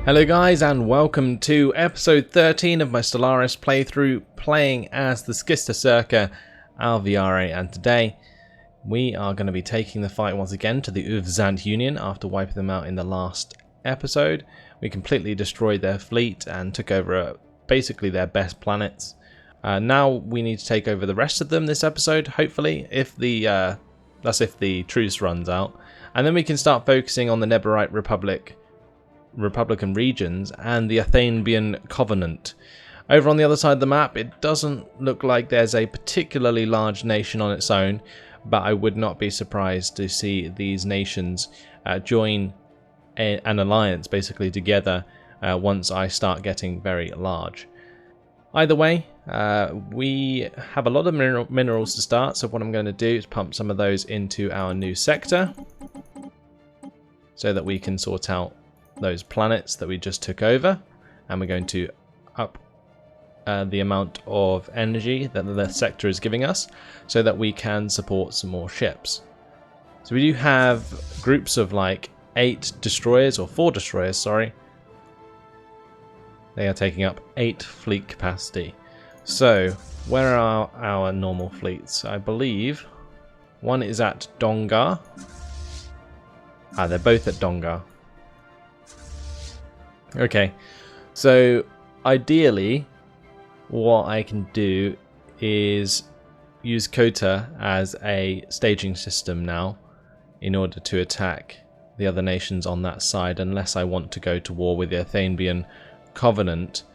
Hello guys, and welcome to episode 13 of my Stellaris playthrough, playing as the Schistocerca Alveare, and today we are going to be taking the fight once again to the Uvzant Union after wiping them out in the last episode. We completely destroyed their fleet and took over basically their best planets. Now we need to take over the rest of them this episode, hopefully, if the truce runs out, and then we can start focusing on the Neborite Republican regions and the Athenian Covenant. Over on the other side of the map, it doesn't look like there's a particularly large nation on its own, but I would not be surprised to see these nations join an alliance basically together once I start getting very large. Either way, we have a lot of minerals to start, so what I'm going to do is pump some of those into our new sector so that we can sort out those planets that we just took over, and we're going to up the amount of energy that the sector is giving us so that we can support some more ships. So we do have groups of like 4 destroyers, sorry. They are taking up 8 fleet capacity. So where are our normal fleets? I believe one is at Dongar. They're both at Dongar. Okay, so ideally what I can do is use Kota as a staging system now in order to attack the other nations on that side, unless I want to go to war with the Athenian Covenant.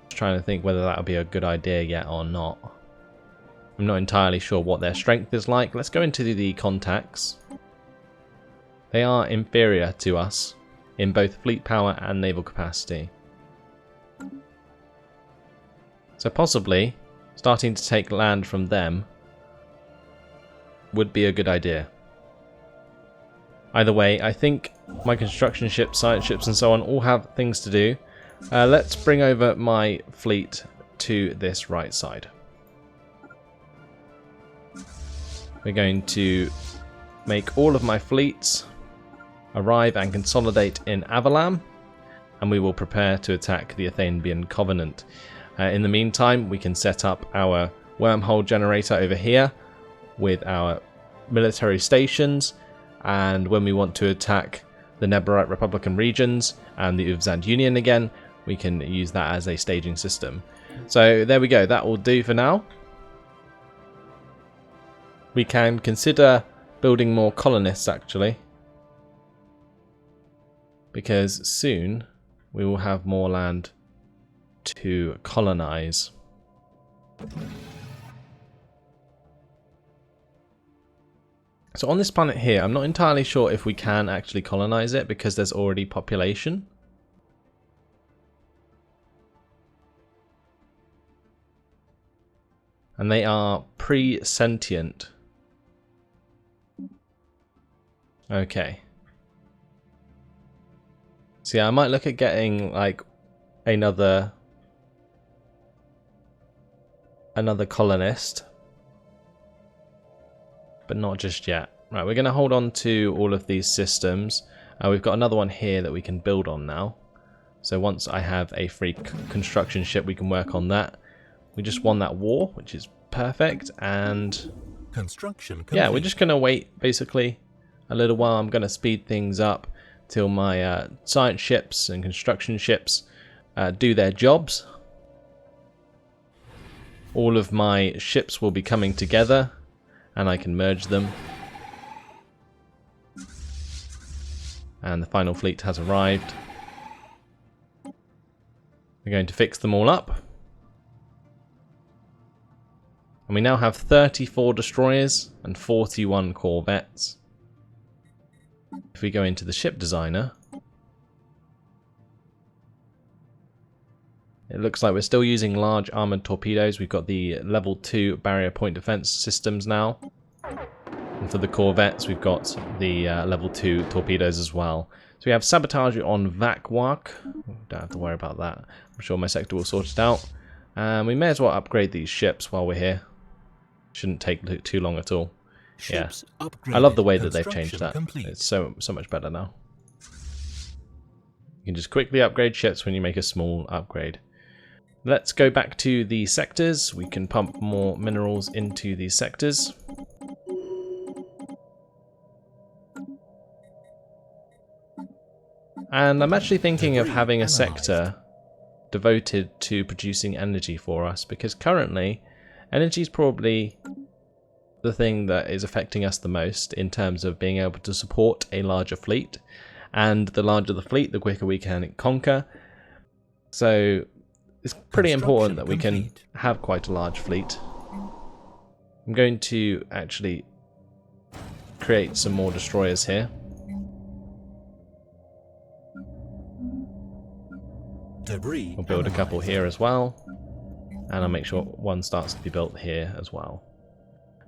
Just trying to think whether that would be a good idea yet or not. I'm not entirely sure what their strength is like. Let's go into the contacts. They are inferior to us in both fleet power and naval capacity. So possibly starting to take land from them would be a good idea. Either way, I think my construction ships, science ships and so on all have things to do. Let's bring over my fleet to this right side. We're going to make all of my fleets arrive and consolidate in Avalam, and we will prepare to attack the Athenian Covenant. In the meantime, we can set up our wormhole generator over here with our military stations, and when we want to attack the Neborite Republican regions and the Uvzant Union again, we can use that as a staging system. So there we go, that will do for now. We can consider building more colonists actually, because soon we will have more land to colonize. So on this planet here, I'm not entirely sure if we can actually colonize it because there's already population. And they are pre-sentient. Okay. So yeah, I might look at getting like another colonist, but not just yet. Right, we're going to hold on to all of these systems. We've got another one here that we can build on now. So once I have a free construction ship, we can work on that. We just won that war, which is perfect, and construction complete. Yeah, we're just going to wait basically a little while. I'm going to speed things up till my science ships and construction ships do their jobs. All of my ships will be coming together and I can merge them. And the final fleet has arrived. We're going to fix them all up. And we now have 34 destroyers and 41 corvettes. If we go into the ship designer, it looks like we're still using large armored torpedoes. We've got the level 2 barrier point defense systems now. And for the corvettes, we've got the level 2 torpedoes as well. So we have sabotage on Vakwak. Don't have to worry about that. I'm sure my sector will sort it out. And we may as well upgrade these ships while we're here. Shouldn't take too long at all. Yeah, I love the way that they've changed that. Complete. It's so much better now. You can just quickly upgrade ships when you make a small upgrade. Let's go back to the sectors. We can pump more minerals into these sectors. And I'm actually thinking of having a sector devoted to producing energy for us, because currently energy is probably the thing that is affecting us the most in terms of being able to support a larger fleet. And the larger the fleet, the quicker we can conquer. So it's pretty important that we can have quite a large fleet. I'm going to actually create some more destroyers here. We'll build a couple here as well. And I'll make sure one starts to be built here as well.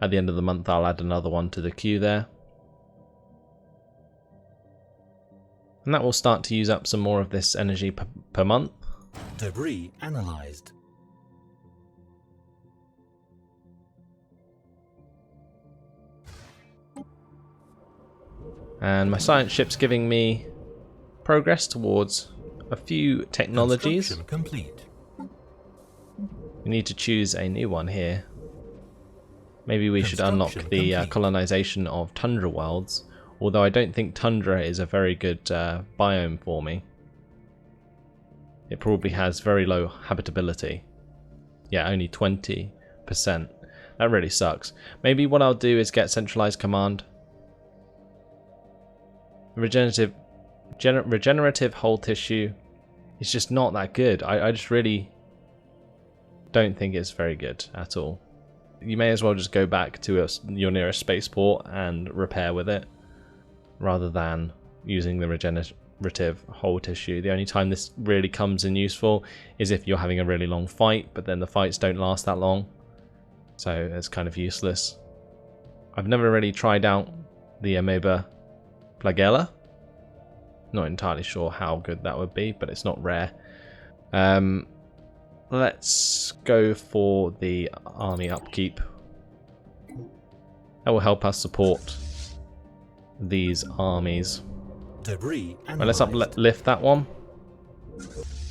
At the end of the month, I'll add another one to the queue there. And that will start to use up some more of this energy per month. Debris analyzed. And my science ship's giving me progress towards a few technologies. Complete. We need to choose a new one here. Maybe we should unlock the colonization of tundra worlds. Although I don't think tundra is a very good biome for me. It probably has very low habitability. Yeah, only 20%. That really sucks. Maybe what I'll do is get centralized command. Regenerative whole tissue. It's just not that good. I just really don't think it's very good at all. You may as well just go back to your nearest spaceport and repair with it, rather than using the regenerative whole tissue. The only time this really comes in useful is if you're having a really long fight, but then the fights don't last that long, so it's kind of useless. I've never really tried out the amoeba flagella. Not entirely sure how good that would be, but it's not rare. Let's go for the army upkeep. That will help us support these armies. Debris right, let's uplift that one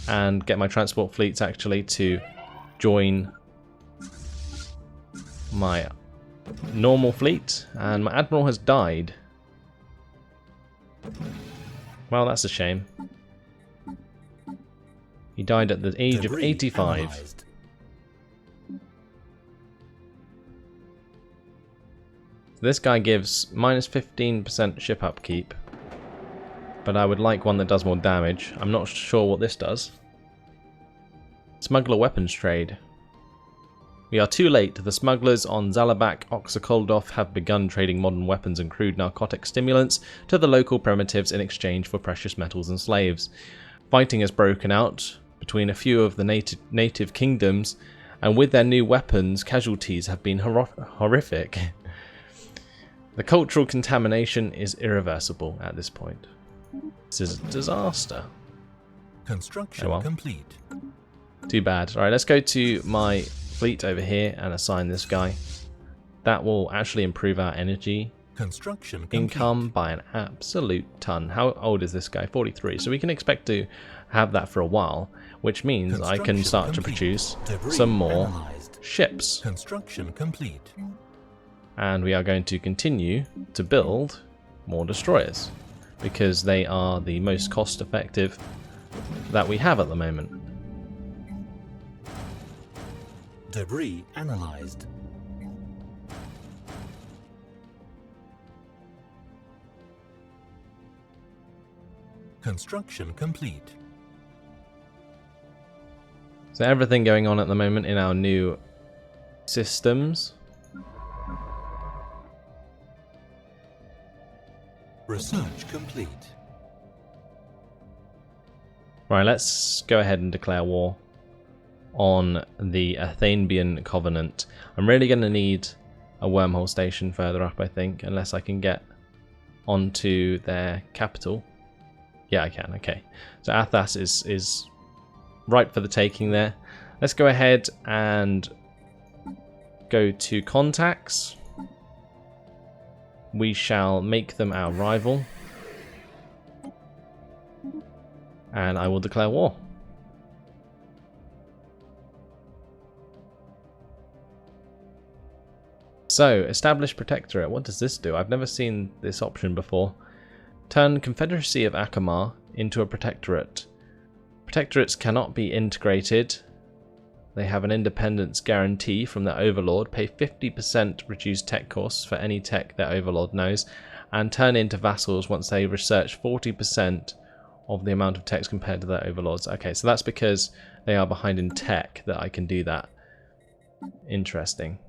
and get my transport fleets actually to join my normal fleet. And my admiral has died. Well, that's a shame. He died at the age of 85. Analyzed. This guy gives minus 15% ship upkeep, but I would like one that does more damage. I'm not sure what this does. Smuggler weapons trade. We are too late. The smugglers on Zalabak Oxakoldov have begun trading modern weapons and crude narcotic stimulants to the local primitives in exchange for precious metals and slaves. Fighting has broken out between a few of the native kingdoms, and with their new weapons, casualties have been horrific. The cultural contamination is irreversible at this point. This is a disaster. Construction complete. Too bad. Alright, let's go to my fleet over here and assign this guy. That will actually improve our energy income by an absolute ton. How old is this guy? 43. So we can expect to have that for a while, which means I can start to produce some more ships. Construction complete. And we are going to continue to build more destroyers, because they are the most cost effective that we have at the moment. Debris analyzed. Construction complete. So everything going on at the moment in our new systems. Research complete. Right, let's go ahead and declare war on the Athenian Covenant. I'm really going to need a wormhole station further up, I think, unless I can get onto their capital. Yeah, I can. Okay, so Athos is ripe for the taking there. Let's go ahead and go to contacts. We shall make them our rival. And I will declare war. So, establish protectorate. What does this do? I've never seen this option before. Turn Confederacy of Akamar into a protectorate. Protectorates cannot be integrated. They have an independence guarantee from their overlord. Pay 50% reduced tech costs for any tech their overlord knows. And turn into vassals once they research 40% of the amount of techs compared to their overlords. Okay, so that's because they are behind in tech that I can do that. Interesting.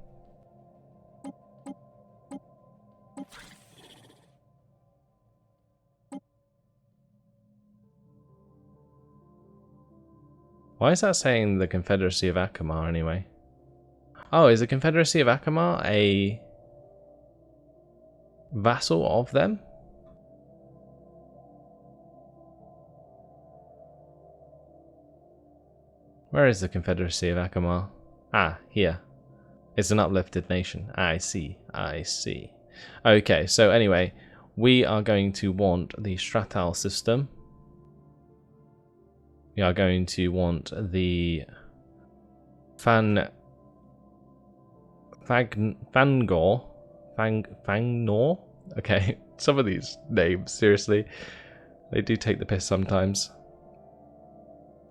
Why is that saying the Confederacy of Akamar anyway? Oh, is the Confederacy of Akamar a vassal of them? Where is the Confederacy of Akamar? Ah, here. It's an uplifted nation. I see. I see. Okay, so anyway, we are going to want the Stratal system. We are going to want the Fangnor. Okay, some of these names, seriously, they do take the piss sometimes.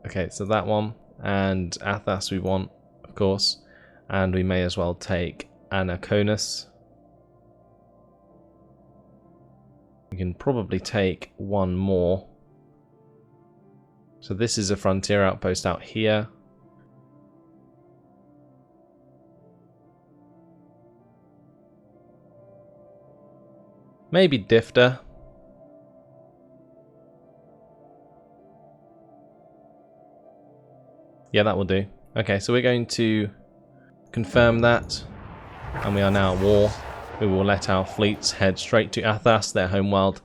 Okay, so that one, and Athas we want, of course, and we may as well take Anaconus. We can probably take one more. So this is a frontier outpost out here. Maybe Difter. Yeah, that will do. Okay, so we're going to confirm that. And we are now at war. We will let our fleets head straight to Athas, their homeworld,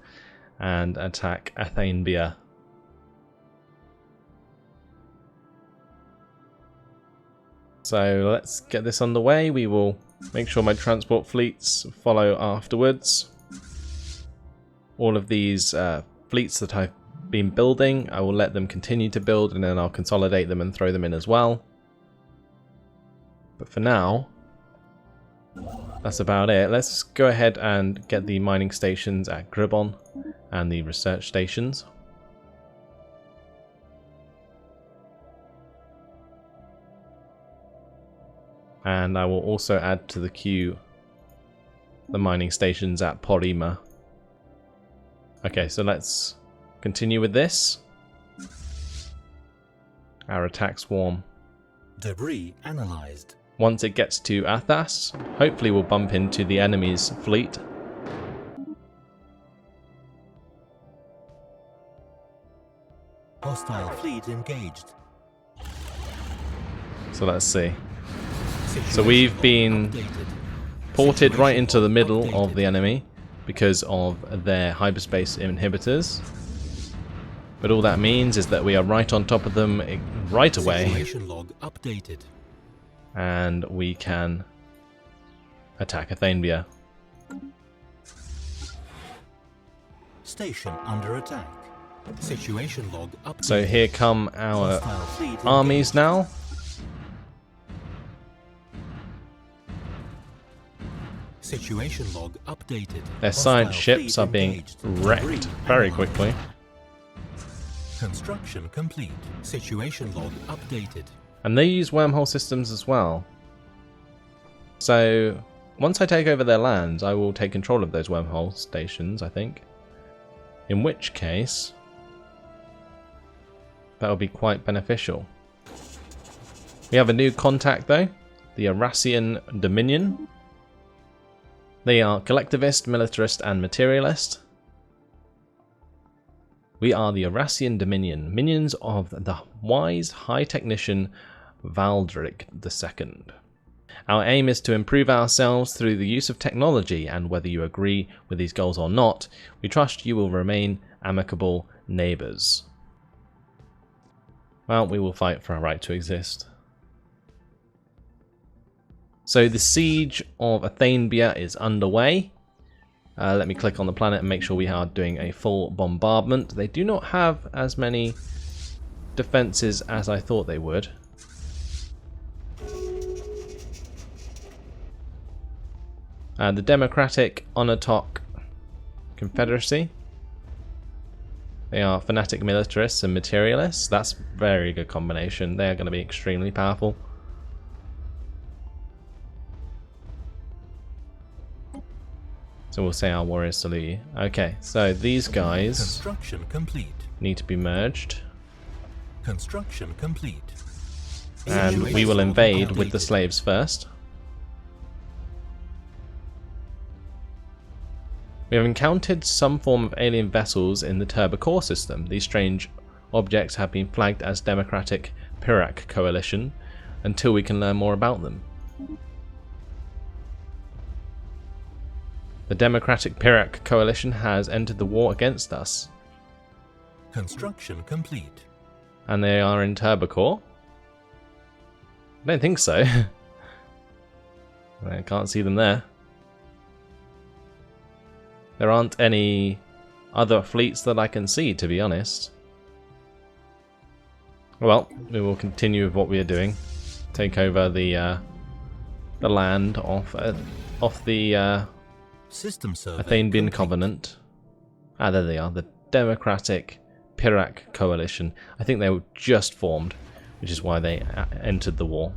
and attack Athenbia. So let's get this underway. We will make sure my transport fleets follow afterwards. All of these fleets that I've been building, I will let them continue to build, and then I'll consolidate them and throw them in as well. But for now, that's about it. Let's go ahead and get the mining stations at Gribon and the research stations. And I will also add to the queue the mining stations at Porima. Okay, so let's continue with this. Our attack swarm. Debris analyzed. Once it gets to Athas, hopefully we'll bump into the enemy's fleet. Hostile fleet engaged. So let's see. So we've been ported right into the middle of the enemy because of their hyperspace inhibitors. But all that means is that we are right on top of them right away. Situation log updated. And we can attack Athenbia. Station under attack. Situation log updated. So here come our armies now. Situation log updated. Their science ships are being wrecked very quickly. Construction complete. Situation log updated. And they use wormhole systems as well. So once I take over their lands, I will take control of those wormhole stations, I think. In which case, that will be quite beneficial. We have a new contact though, the Arassian Dominion. They are collectivist, militarist, and materialist. We are the Arassian Dominion, minions of the wise High Technician Valdric II. Our aim is to improve ourselves through the use of technology, and whether you agree with these goals or not, we trust you will remain amicable neighbours. Well, we will fight for our right to exist. So the siege of Athenbia is underway. Let me click on the planet and make sure we are doing a full bombardment. They do not have as many defenses as I thought they would. The Democratic Onotok Confederacy. They are fanatic militarists and materialists. That's a very good combination. They are going to be extremely powerful. So we'll say our warriors salute you. Okay, so these guys Construction complete. need to be merged. Construction complete. And we will invade with the slaves first. We have encountered some form of alien vessels in the Turbocore system. These strange objects have been flagged as Democratic Pirac Coalition until we can learn more about them. The Democratic Pirac Coalition has entered the war against us. Construction complete. And they are in Turbocore? I don't think so. I can't see them there. There aren't any other fleets that I can see, to be honest. Well, we will continue with what we are doing. Take over the land off the System survey Athenian complete. Covenant. Ah, there they are. The Democratic Pirac Coalition. I think they were just formed, which is why they entered the war.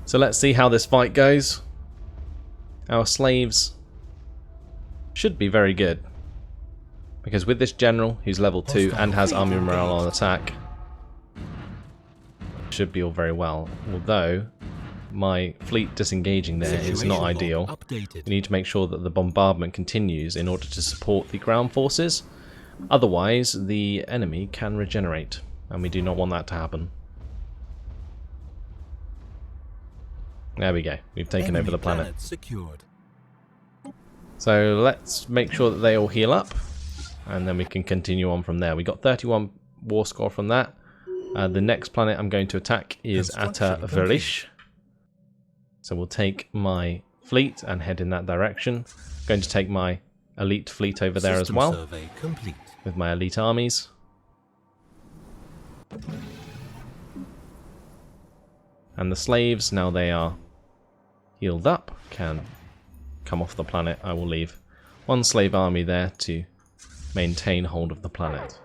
So let's see how this fight goes. Our slaves should be very good, because with this general, who's level 2 and has army morale on attack, should be all very well. Although my fleet disengaging there is not ideal. Updated. We need to make sure that the bombardment continues in order to support the ground forces. Otherwise, the enemy can regenerate, and we do not want that to happen. There we go. We've taken over the planet. Secured. So let's make sure that they all heal up, and then we can continue on from there. We got 31 war score from that. The next planet I'm going to attack is Atavarish. So we'll take my fleet and head in that direction. Going to take my elite fleet over there as well, Survey complete. with my elite armies. And the slaves, now they are healed up, can come off the planet. I will leave one slave army there to maintain hold of the planet.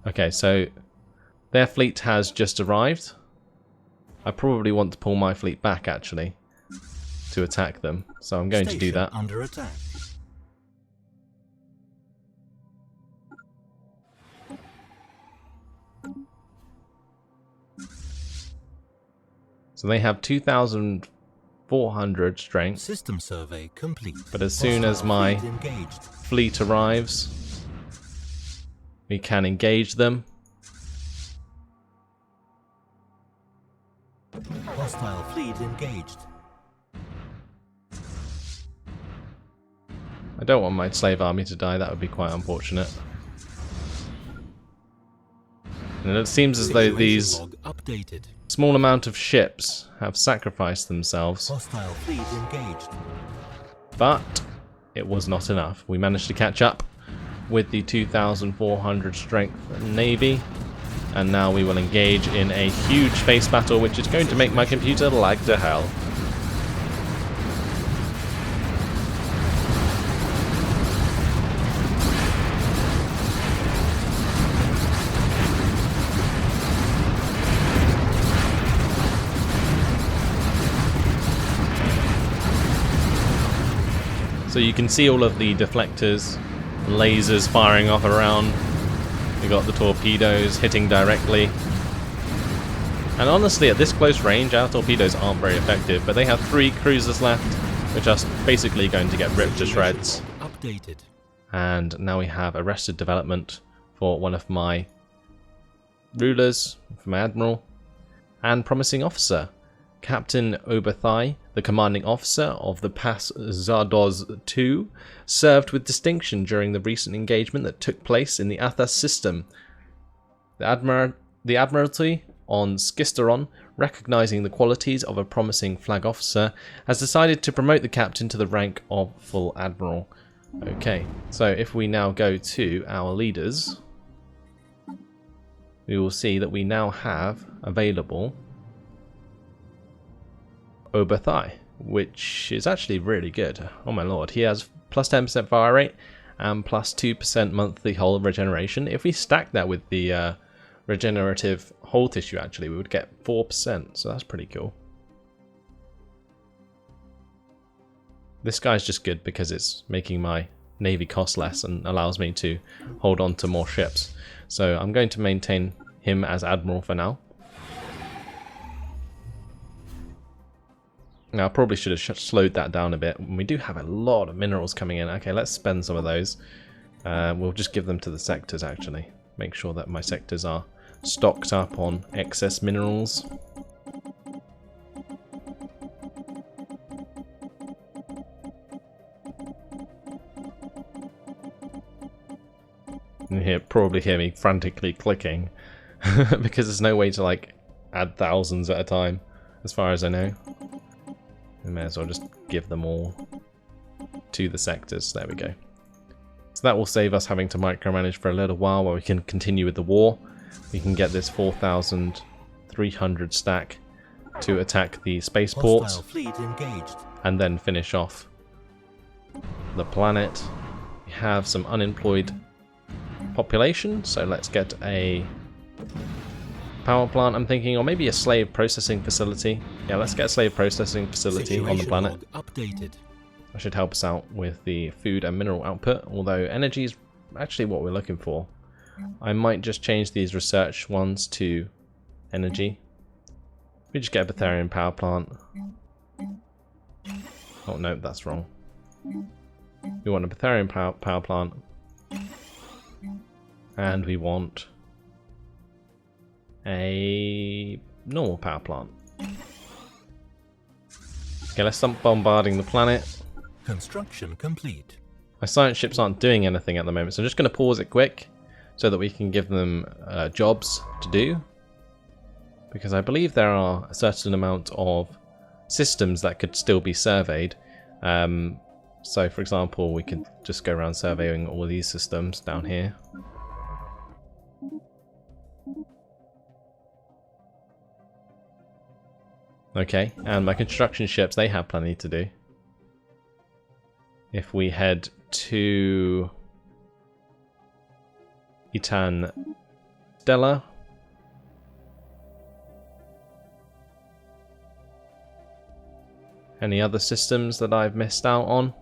Okay, so their fleet has just arrived. I probably want to pull my fleet back, actually, to attack them. So I'm going to do that. Under attack. So they have 2,400 strength. System survey complete. But as soon as my fleet arrives, we can engage them. Hostile fleet engaged. I don't want my slave army to die, that would be quite unfortunate. And it seems as though these Log updated. small amount of ships have sacrificed themselves, Hostile fleet engaged. but it was not enough. We managed to catch up with the 2,400 strength navy, and now we will engage in a huge space battle, which is going to make my computer lag to hell. So you can see all of the deflectors, lasers firing off around. We got the torpedoes hitting directly. And honestly, at this close range, our torpedoes aren't very effective, but they have 3 cruisers left, which are basically going to get ripped to shreds. Updated. And now we have arrested development for one of my rulers, for my admiral, and promising officer. Captain Oberthai, the commanding officer of the Pass Zardoz II, served with distinction during the recent engagement that took place in the Athas system. The Admiralty on Schistocerca, recognizing the qualities of a promising flag officer, has decided to promote the captain to the rank of full admiral. Okay, so if we now go to our leaders, we will see that we now have available Oberthai, which is actually really good. Oh my lord, he has plus 10% fire rate and plus 2% monthly hull regeneration. If we stack that with the regenerative hull tissue, actually, we would get 4%, so that's pretty cool. This guy's just good because it's making my navy cost less and allows me to hold on to more ships. So I'm going to maintain him as admiral for now. Now I probably should have slowed that down a bit. We do have a lot of minerals coming in. Okay, let's spend some of those. We'll just give them to the sectors actually. Make sure that my sectors are stocked up on excess minerals. You probably hear me frantically clicking because there's no way to like add thousands at a time as far as I know. We may as well just give them all to the sectors. There we go. So that will save us having to micromanage for a little while we can continue with the war. We can get this 4,300 stack to attack the spaceport and then finish off the planet. We have some unemployed population, so let's get a power plant, I'm thinking, or maybe a slave processing facility. Yeah, let's get a slave processing facility on the planet. That should help us out with the food and mineral output, although energy is actually what we're looking for. I might just change these research ones to energy. We just get a Betharian power plant. Oh no, that's wrong. We want a Betharian power plant. And we want a normal power plant. Okay, let's start bombarding the planet. Construction complete. My science ships aren't doing anything at the moment, so I'm just going to pause it quick so that we can give them jobs to do. Because I believe there are a certain amount of systems that could still be surveyed. So for example, we could just go around surveying all these systems down here. Okay, and my construction ships, they have plenty to do. If we head to Itan Stella, any other systems that I've missed out on?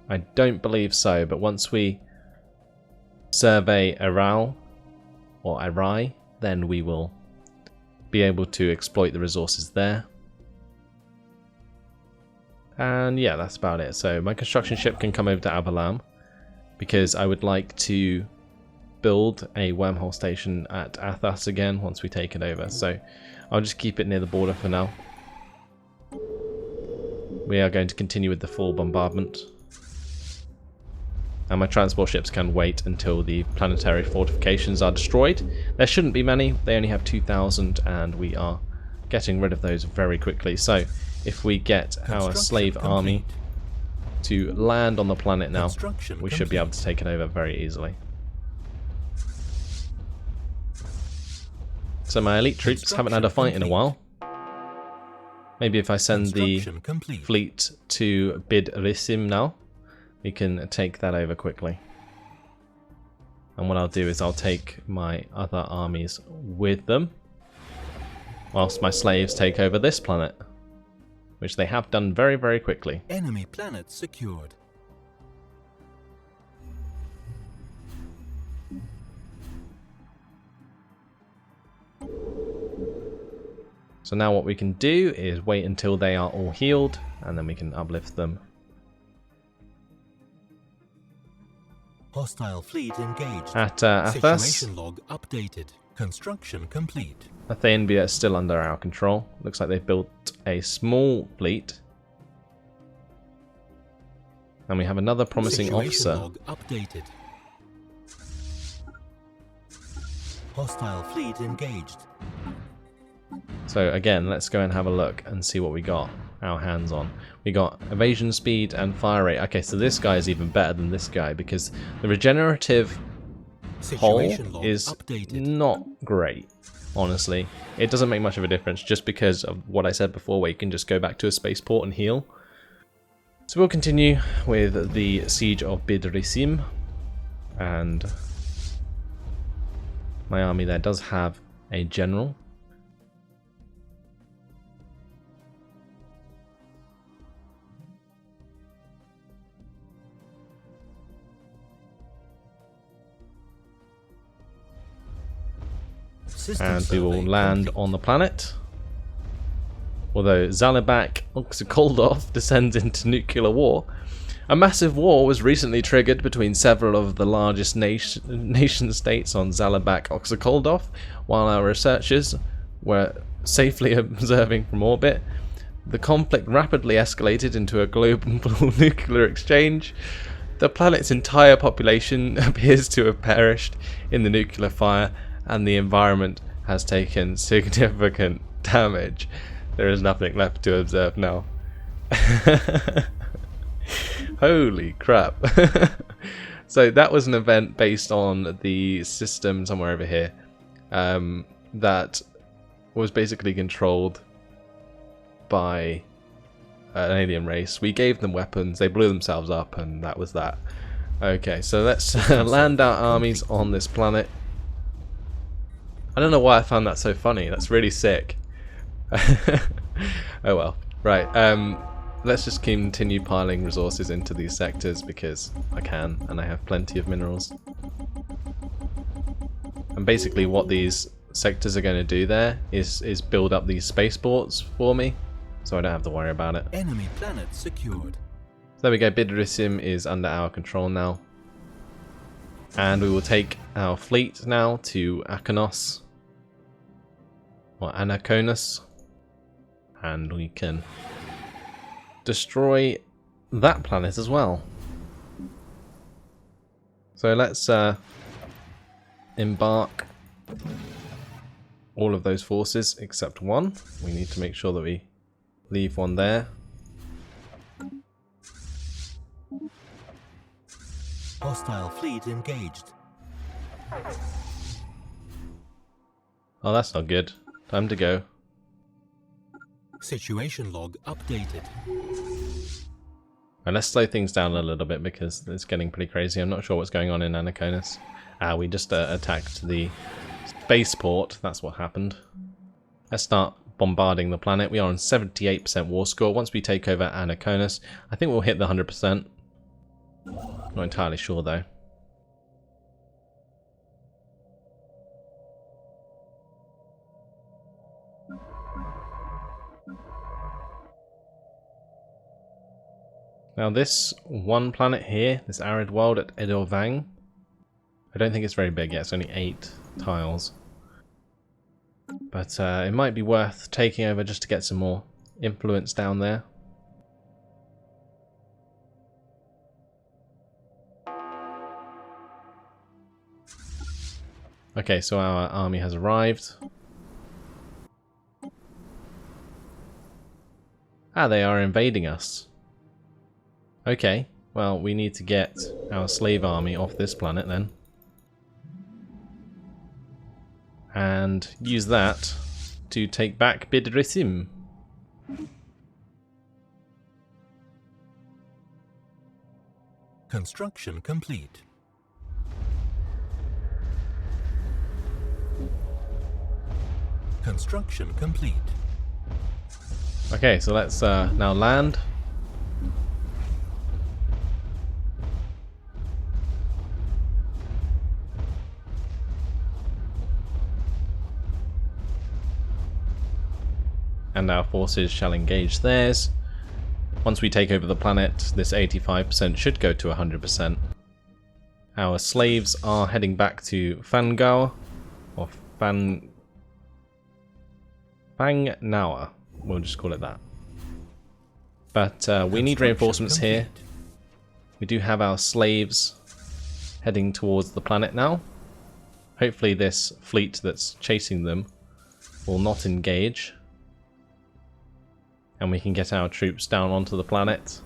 I don't believe so, but once we survey Aral or Arai, then we will be able to exploit the resources there. And yeah, that's about it. So my construction ship can come over to Abalam because I would like to build a wormhole station at Athas again once we take it over. So I'll just keep it near the border for now. We are going to continue with the full bombardment. And my transport ships can wait until the planetary fortifications are destroyed. There shouldn't be many, they only have 2,000 and we are getting rid of those very quickly. So if we get our slave army to land on the planet now, we should be able to take it over very easily. So my elite troops haven't had a fight in a while. Maybe if I send the fleet to Bid Rissim now, we can take that over quickly. And what I'll do is I'll take my other armies with them, whilst my slaves take over this planet, which they have done very, very quickly. Enemy planet secured. So now what we can do is wait until they are all healed, and then we can uplift them. Hostile fleet engaged. At Athas, Situation log updated. Construction complete. Athenbia is still under our control. Looks like they've built a small fleet. And we have another promising officer. Log updated. Hostile fleet engaged. So again, let's go and have a look and see what we got our hands on. We got evasion speed and fire rate. Okay, so this guy is even better than this guy because the regenerative hull is not great, honestly. It doesn't make much of a difference just because of what I said before, where you can just go back to a spaceport and heal. So we'll continue with the siege of Bidrisim, and my army there does have a general. And we will land on the planet. Although Zalibak Oxykoldov descends into nuclear war, a massive war was recently triggered between several of the largest nation states on Zalibak Oxykoldov, while our researchers were safely observing from orbit. The conflict rapidly escalated into a global nuclear exchange. The planet's entire population appears to have perished in the nuclear fire, and the environment has taken significant damage. There is nothing left to observe now. Holy crap. So that was an event based on the system somewhere over here that was basically controlled by an alien race. We gave them weapons, they blew themselves up, and that was that. Okay, so let's land our armies on this planet. I don't know why I found that so funny. That's really sick. Oh well. Right. Let's just continue piling resources into these sectors because I can, and I have plenty of minerals. And basically what these sectors are going to do there is build up these spaceports for me, so I don't have to worry about it. Enemy planet secured. So there we go. Bidrisim is under our control now. And we will take our fleet now to Akanos. Or Anaconus, and we can destroy that planet as well. So let's embark all of those forces except one. We need to make sure that we leave one there. Hostile fleet engaged. Oh, that's not good. Time to go. Situation log updated. And let's slow things down a little bit because it's getting pretty crazy. I'm not sure what's going on in Anaconus. We just attacked the spaceport. That's what happened. Let's start bombarding the planet. We are on 78% war score. Once we take over Anaconus, I think we'll hit the 100%. Not entirely sure though. Now this one planet here, this arid world at Edovang, I don't think it's very big yet, it's only 8 tiles. But it might be worth taking over just to get some more influence down there. Okay, so our army has arrived. Ah, they are invading us. Okay, well, we need to get our slave army off this planet then. And use that to take back Bidrisim. Construction complete. Construction complete. Okay, so let's now land. And our forces shall engage theirs. Once we take over the planet, this 85% should go to 100%. Our slaves are heading back to Fangao, or Fangnawa. We'll just call it that. But we need reinforcements here. We do have our slaves heading towards the planet now. Hopefully this fleet that's chasing them will not engage. And we can get our troops down onto the planet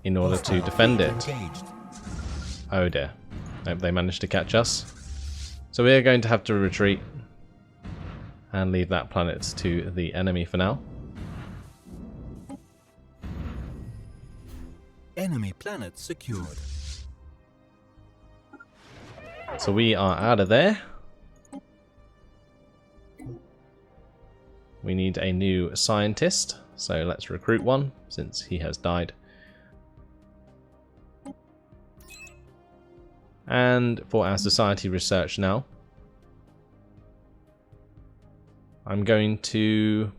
in order to defend it. Oh dear. Hope they managed to catch us. So we are going to have to retreat and leave that planet to the enemy for now. Enemy planet secured. So we are out of there. We need a new scientist, so let's recruit one since he has died. And for our society research now, I'm going to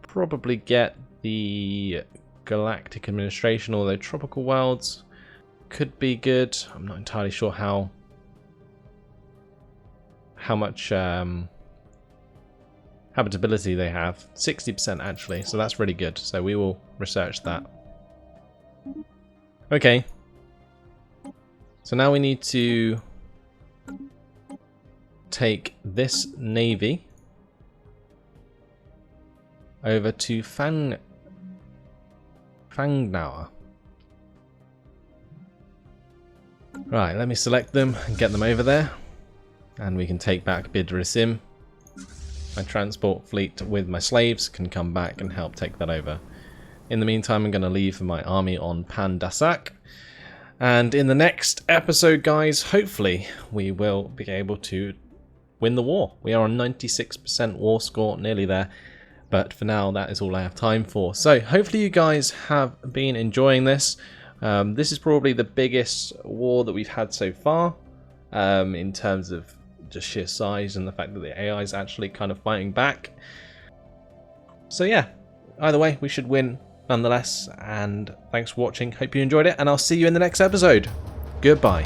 probably get the Galactic Administration, although Tropical Worlds could be good. I'm not entirely sure how much habitability they have. 60% actually, so that's really good. So we will research that. Okay. So now we need to take this navy over to Fangnauer. Right, let me select them and get them over there. And we can take back Bidrisim. My transport fleet with my slaves can come back and help take that over. In the meantime, I'm going to leave my army on Pandasak. And in the next episode, guys, hopefully we will be able to win the war. We are on 96% war score, nearly there. But for now, that is all I have time for. So hopefully you guys have been enjoying this. This is probably the biggest war that we've had so far, in terms of just sheer size and the fact that the AI is actually kind of fighting back. So yeah, either way, we should win nonetheless. And thanks for watching. Hope you enjoyed it, and I'll see you in the next episode. Goodbye.